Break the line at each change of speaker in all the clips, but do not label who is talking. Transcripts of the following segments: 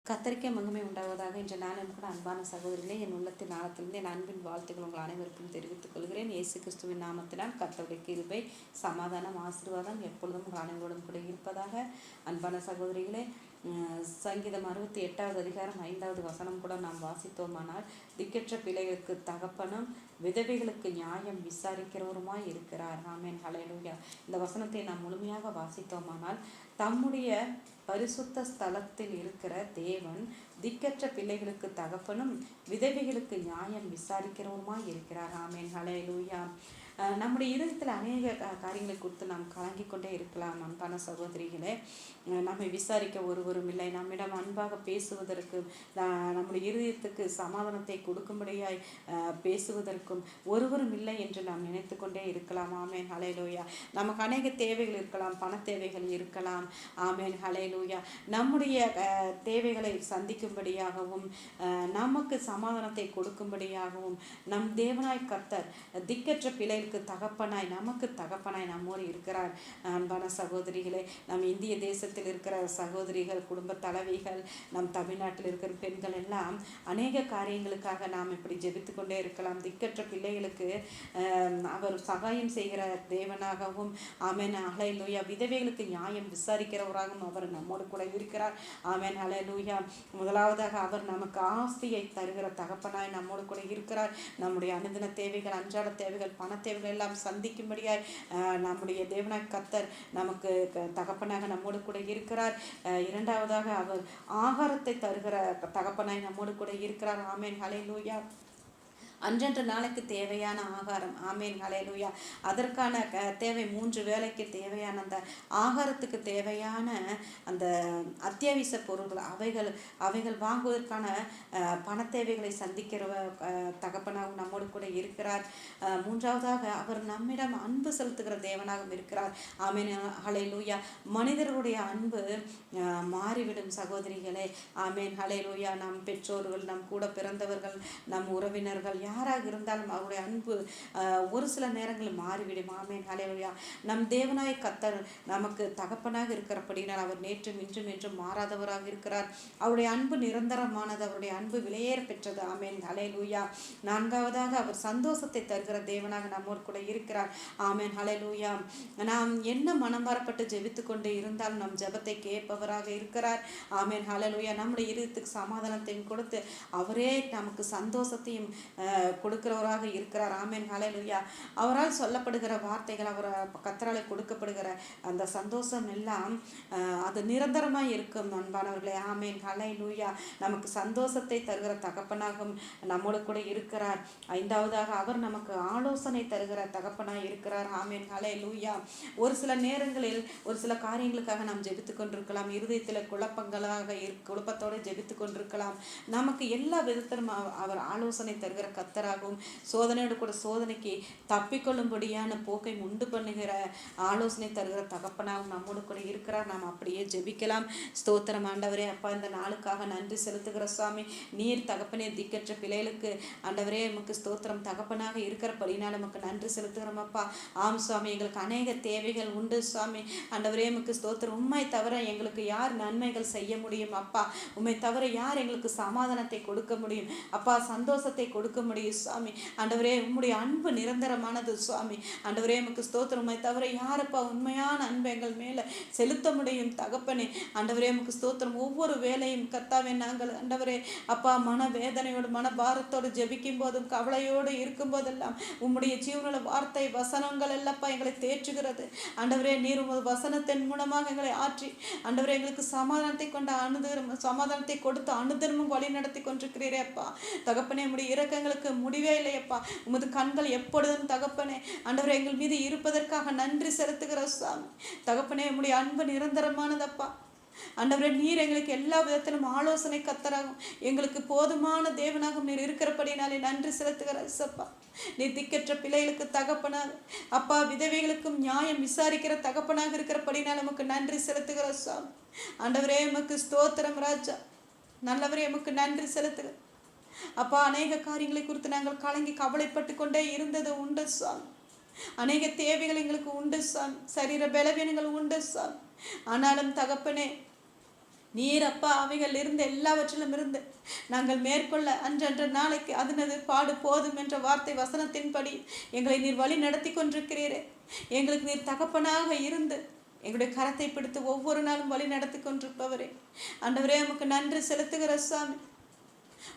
கத்தரிக்கை மகிமை உண்டாவதாக என்ற நாளும் கூட அன்பான சகோதரிகளே, என் உள்ளத்தின் ஆழத்திலிருந்து என் அன்பின் வாழ்த்துக்கள் உங்கள் அனைவருக்கும் தெரிவித்துக் கொள்கிறேன். இயேசு கிறிஸ்துவின் நாமத்தினால் கர்த்தருடைய கிருபை, சமாதானம், ஆசீர்வாதம் எப்பொழுதும் உங்கள் அனைவரோடும் கூட இருப்பதாக. அன்பான சகோதரிகளே, சங்கீதம் 68வது அதிகாரம் 5வது வசனம் கூட நாம் வாசித்தோமானால், திக்கற்ற பிள்ளைகளுக்கு தகப்பனும் விதவைகளுக்கு நியாயம் விசாரிக்கிறவருமாய் இருக்கிறார். ஆமென், ஹல்லேலூயா. இந்த வசனத்தை நாம் முழுமையாக வாசித்தோமானால், தம்முடைய பரிசுத்த ஸ்தலத்தில் இருக்கிற தேவன் திக்கற்ற பிள்ளைகளுக்கு தகப்பனும் விதவைகளுக்கு நியாயம் விசாரிக்கிறவருமாய் இருக்கிறார். ஆமென், ஹல்லேலூயா. நம்முடைய இருதயத்தில் அநேக காரியங்களை குறித்து நாம் கலங்கி கொண்டே இருக்கலாம். அன்பான சகோதரிகளே, நம்மை விசாரிக்க ஒருவரும் இல்லை, நம்மிடம் அன்பாக பேசுவதற்கு, நம்முடைய இருதயத்துக்கு சமாதானத்தை கொடுக்கும்படியாய் பேசுவதற்கும் ஒருவரும் இல்லை என்று நாம் நினைத்து கொண்டே இருக்கலாம். ஆமென், ஹல்லேலூயா. நமக்கு அநேக தேவைகள் இருக்கலாம், பண தேவைகள் இருக்கலாம். ஆமென், ஹல்லேலூயா. நம்முடைய தேவைகளை சந்திக்கும்படியாகவும் நமக்கு சமாதானத்தை கொடுக்கும்படியாகவும் நம் தேவனாய் கர்த்தர் திக்கற்ற பிள்ளைகளுக்கு தகப்பனாய், நமக்கு தகப்பனாய் நம்மோடு இருக்கிறார். அன்பான சகோதரிகளே, நம் இந்திய தேசத்தில் இருக்கிற சகோதரிகள், குடும்ப தலைவிகள், நம் தமிழ்நாட்டில் இருக்கிற பெண்கள் எல்லாம் அநேக காரியங்களுக்காக நாம் இப்படி ஜெபித்து கொண்டே இருக்கலாம். திக்கற்ற பிள்ளைகளுக்கு அவர் சகாயம் செய்கிற தேவனாகவும், ஆமென், ஹல்லேலூயா, விதவைகளுக்கு நியாயம் விசாரிக்கிறவராகவும் அவர் நம்மோடு கூட இருக்கிறார். ஆமென், ஹல்லேலூயா. முதலாவதாக அவர் நமக்கு ஆஸ்தியை தருகிற தகப்பனாய் நம்மோடு கூட இருக்கிறார். நம்முடைய அனுதின தேவைகள், அன்றாட தேவைகள், பண தேவைகள் எல்லாம் சந்திக்கும்படியாய் நம்முடைய தேவனாய் கர்த்தர் நமக்கு தகப்பனாக நம்மோடு கூட இருக்கிறார். இரண்டாவதாக அவர் ஆகாரத்தை தருகிற தகப்பனாய் நம்மோடு கூட இருக்கிறார். ஆமென், ஹல்லேலூயா. அன்றன்ற நாளைக்கு தேவையான ஆகாரம், ஆமென், ஹல்லேலூயா, அதற்கான தேவை 3 வேளைக்கு தேவையான அந்த ஆகாரத்துக்கு தேவையான அந்த அத்தியாவசிய பொருட்கள், அவைகள் வாங்குவதற்கான பண தேவைகளை சந்திக்கிற தகப்பனாகவும் நம்மோடு கூட இருக்கிறார். மூன்றாவதாக அவர் நம்மிடம் அன்பு செலுத்துகிற தேவனாகவும் இருக்கிறார். ஆமென், ஹல்லேலூயா. மனிதர்களுடைய அன்பு மாறிவிடும் சகோதரிகளே. ஆமென், ஹல்லேலூயா. நம் பெற்றோர்கள், நம் கூட பிறந்தவர்கள், நம் உறவினர்கள் யாராக இருந்தாலும் அவருடைய அன்பு ஒரு சில நேரங்களில் மாறிவிடும். ஆமென், ஹல்லேலூயா. நம் தேவனாய் கர்த்தர் நமக்கு தகப்பனாக இருக்கிறபடினால் அவர் நேற்றும் இன்றும் என்றும் மாறாதவராக இருக்கிறார். அவருடைய அன்பு நிரந்தரமானது, அவருடைய அன்பு விலையேற பெற்றது. ஆமென், ஹல்லேலூயா. நான்காவதாக அவர் சந்தோஷத்தை தருகிற தேவனாக நம்மோடு கூட இருக்கிறார். ஆமென், ஹல்லேலூயா. நாம் என்ன மனம் வரப்பட்டு ஜெபித்து கொண்டு இருந்தாலும் நம் ஜெபத்தை கேட்பவராக இருக்கிறார். ஆமென், ஹல்லேலூயா. நம்முடைய இருதயத்துக்கு சமாதானத்தையும் கொடுத்து அவரே நமக்கு சந்தோஷத்தையும் கொடுக்கிறவராக இருக்கிறார். ஆமென், ஹல்லேலூயா. அவரால் சொல்லப்படுகிற வார்த்தைகள், அவர் கர்த்தரால் கொடுக்கப்படுகிற அந்த சந்தோஷம் எல்லாம் அது நிரந்தரமாய் இருக்கும். அன்பானவர்களே, ஆமென், ஹல்லேலூயா. நமக்கு சந்தோஷத்தை தருகிற தகப்பனாகவும் நம்மோடு கூட இருக்கிறார். ஐந்தாவதாக அவர் நமக்கு ஆலோசனை தருகிற தகப்பனாய் இருக்கிறார். ஆமென், ஹல்லேலூயா. ஒரு சில நேரங்களில் ஒரு சில காரியங்களுக்காக நாம் ஜெபித்து கொண்டிருக்கலாம். இருதயத்தில் குழப்பத்தோடு ஜெபித்து கொண்டிருக்கலாம். நமக்கு எல்லா விதத்திலும் அவர் ஆலோசனை தருகிற கர்த்தராகவும், சோதனையோடு கூட சோதனைக்கு தப்பிக்கொள்ளும்படியான போக்கை உண்டு பண்ணுகிற ஆலோசனை தருகிற தகப்பனாகவும் நம்மோடு கூட இருக்கிறார். நாம் அப்படியே ஜெபிக்கலாம். ஸ்தோத்திரம் ஆண்டவரே. அப்பா, இந்த நாளுக்காக நன்றி செலுத்துகிற சுவாமி. நீர் தகப்பனே திக்கற்ற பிள்ளைகளுக்கு ஆண்டவரே நமக்கு ஸ்தோத்திரம் தகப்பனாக இருக்கிறபடினால் நமக்கு நன்றி செலுத்துகிறோம் அப்பா. ஆம் சுவாமி, எங்களுக்கு அநேக தேவைகள் உண்டு சுவாமி. ஆண்டவரே நமக்கு ஸ்தோத்திரம். உம்மை தவிர எங்களுக்கு யார் நன்மைகள் செய்ய முடியும் அப்பா? உம்மை தவிர யார் எங்களுக்கு சமாதானத்தை கொடுக்க முடியும் அப்பா? சந்தோஷத்தை கொடுக்க முடியும் சுவாமி. ஆண்டவரே, உம்முடைய அன்பு நிரந்தரமானது சுவாமி. ஆண்டவரே நமக்கு ஸ்தோத்திரம். உம்மை தவிர யாரப்பா உண்மையான அன்பு எங்கள் மேல செலுத்த முடியும் தகப்பனே? ஆண்டவரே நமக்கு ஸ்தோத்திரம். ஒவ்வொரு வேலையும் கர்த்தாவே நாங்கள் ஆண்டவரே அப்பா மன வேதனையோடு, மன பாரத்தோடு ஜெபிக்கும் போதும், கவலையோடு இருக்கும் போதெல்லாம் உம்முடைய ஜீவனுள்ள வார்த்தை வசனங்கள் எல்லப்பா எங்களை தேற்றுகிறது. ஆண்டவரே, நீர் உமது வசனத்தின் மூலமாக எங்களை ஆற்றி ஆண்டவரே எங்களுக்கு சமாதானத்தை சமாதானத்தை கொடுத்து அனுதினமும் வழி நடத்தி கொண்டிருக்கிறீரே அப்பா. தகப்பனே, உம்முடைய இரக்கங்களுக்கு முடிவே இல்லையப்பா. உமது கண்கள் எப்பொழுதும் தகப்பனே ஆண்டவரே எங்கள் மீது இருப்பதற்காக நன்றி செலுத்துகிற சாமி. தகப்பனே, உம்முடைய அன்பு நிரந்தரமானதப்பா. ஆண்டவரே, நீர் எங்களுக்கு எல்லா விதத்திலும் ஆலோசனை கர்த்தராகும், எங்களுக்கு போதுமான தேவனாகவும் நீர் இருக்கிறபடினாலே நன்றி செலுத்துகிற சப்பா. நீ திக்கற்ற பிள்ளைகளுக்கு தகப்பனாக அப்பா, விதவைகளுக்கும் நியாயம் விசாரிக்கிற தகப்பனாக இருக்கிறபடினால் நமக்கு நன்றி செலுத்துகிற சாமி. ஆண்டவரே எமக்கு ஸ்தோத்திரம் ராஜா. நல்லவரே எமக்கு நன்றி செலுத்துகிற அப்பா. அநேக காரியங்களை குறித்து நாங்கள் கலங்கி கவலைப்பட்டு கொண்டே இருந்தது உண்டு சுவாமி. அநேக தேவைகள் எங்களுக்கு உண்டு சுவாமி. சரீர பலவீனங்கள் உண்டு சுவாமி. ஆனாலும் தகப்பனே, நீர் அப்பா அவைகள் இருந்து எல்லாவற்றிலும் இருந்து நாங்கள் மேற்கொள்ள அன்றன்ற நாளைக்கு அதனது பாடு போதும் என்ற வார்த்தை வசனத்தின்படி எங்களை நீர் வழி நடத்தி கொண்டிருக்கிறீரே. எங்களுக்கு நீர் தகப்பனாக இருந்து எங்களுடைய கரத்தை பிடித்து ஒவ்வொரு நாளும் வழி நடத்தி கொண்டிருப்பவரே, ஆண்டவரே உமக்கு நன்றி செலுத்துகிற சாமி.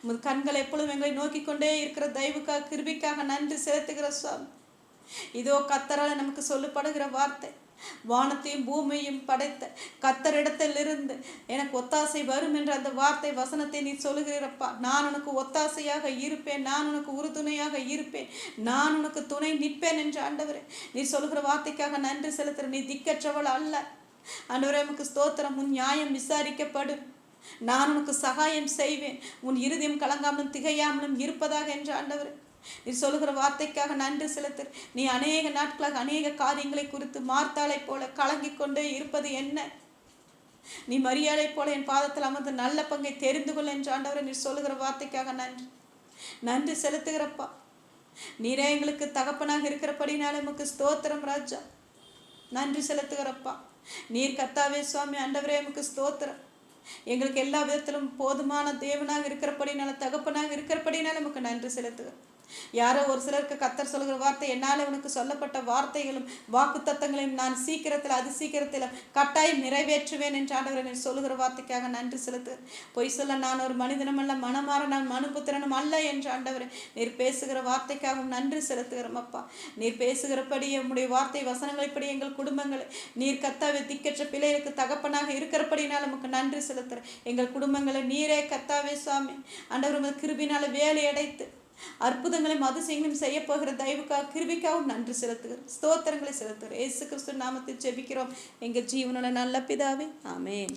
உமது கண்கள் எப்பொழுதும் எங்களை நோக்கி கொண்டே இருக்கிற தயவுக்காக கிருபைக்காக நன்றி செலுத்துகிற சுவாமி. இதோ கர்த்தரால் நமக்கு சொல்லப்படுகிற வார்த்தை, வானத்தையும் பூமியையும் படைத்த கர்த்தரிடத்திலிருந்து எனக்கு ஒத்தாசை வரும் என்ற அந்த வார்த்தை வசனத்தை நீ சொல்லுகிறப்பா. நான் உனக்கு ஒத்தாசையாக இருப்பேன், நான் உனக்கு உறுதுணையாக இருப்பேன், நான் உனக்கு துணை நிற்பேன் என்று ஆண்டவரே நீ சொல்லுகிற வார்த்தைக்காக நன்றி செலுத்துற. நீ திக்கற்றவள் அல்ல ஆண்டவரே, உமக்கு ஸ்தோத்திரம். உன் நியாயம் விசாரிக்கப்படும், நான் உனக்கு சகாயம் செய்வேன், உன் இருதயம் கலங்காமலும் திகையாமலும் இருப்பதாக என்று ஆண்டவரே நீ சொல்லுகிற வார்த்தைக்காக நன்றி செலுத்து. நீ அநேக நாட்களாக அநேக காரியங்களை குறித்து மார்த்தாளை போல கலங்கி கொண்டே இருப்பது என்ன? நீ மரியாதை போல என் பாதத்தில் அமர்ந்து நல்ல பங்கை தெரிந்து கொள் என்று ஆண்டவரை நீ சொல்லுகிற வார்த்தைக்காக நன்றி செலுத்துகிறப்பா. நீரே எங்களுக்கு தகப்பனாக இருக்கிறபடினாலே உமக்கு ஸ்தோத்திரம் ராஜா. நன்றி செலுத்துகிறப்பா. நீர் கர்த்தாவே சுவாமி ஆண்டவரே உமக்கு ஸ்தோத்திரம். எங்களுக்கு எல்லா விதத்திலும் போதுமான தேவனாக இருக்கிறபடினால தகப்பனாக இருக்கிறபடினால நமக்கு நன்றி செலுத்துகிறோம். யாரோ ஒரு சிலருக்கு கர்த்தர் சொல்கிற வார்த்தை, என்னால் உனக்கு சொல்லப்பட்ட வார்த்தைகளும் வாக்கு தத்தங்களையும் நான் சீக்கிரத்தில் கட்டாயம் நிறைவேற்றுவேன் என்று ஆண்டவரை சொல்லுகிற வார்த்தைக்காக நன்றி செலுத்து. பொய் சொல்ல நான் ஒரு மனிதனும் அல்ல, மனமாற நான் மனுபுத்திரனும் அல்ல என்று ஆண்டவரை நீர் பேசுகிற வார்த்தைக்காகவும் நன்றி செலுத்துகிறோம் அப்பா. நீர் பேசுகிறபடி உம்முடைய வார்த்தை வசனங்களைப்படி எங்கள் குடும்பங்களை நீர் கர்த்தாவே திக்கற்ற பிள்ளைகளுக்கு தகப்பனாக இருக்கிறபடினால் நமக்கு நன்றி செலுத்துகிறேன். எங்கள் குடும்பங்களை நீரே கர்த்தாவே சுவாமி ஆண்டவர் கிருபினால வேலை அடைத்து அற்புதங்களையும் அதிசயங்களையும் செய்ய போகிற தயவுக்காக கிருபைக்காகவும் நன்றி செலுத்துகிறோம். ஸ்தோத்திரங்களை செலுத்துகிறோம். இயேசு கிறிஸ்து நாமத்தில் ஜெபிக்கிறோம் எங்கள் ஜீவனுள்ள நல்ல பிதாவே, ஆமென்.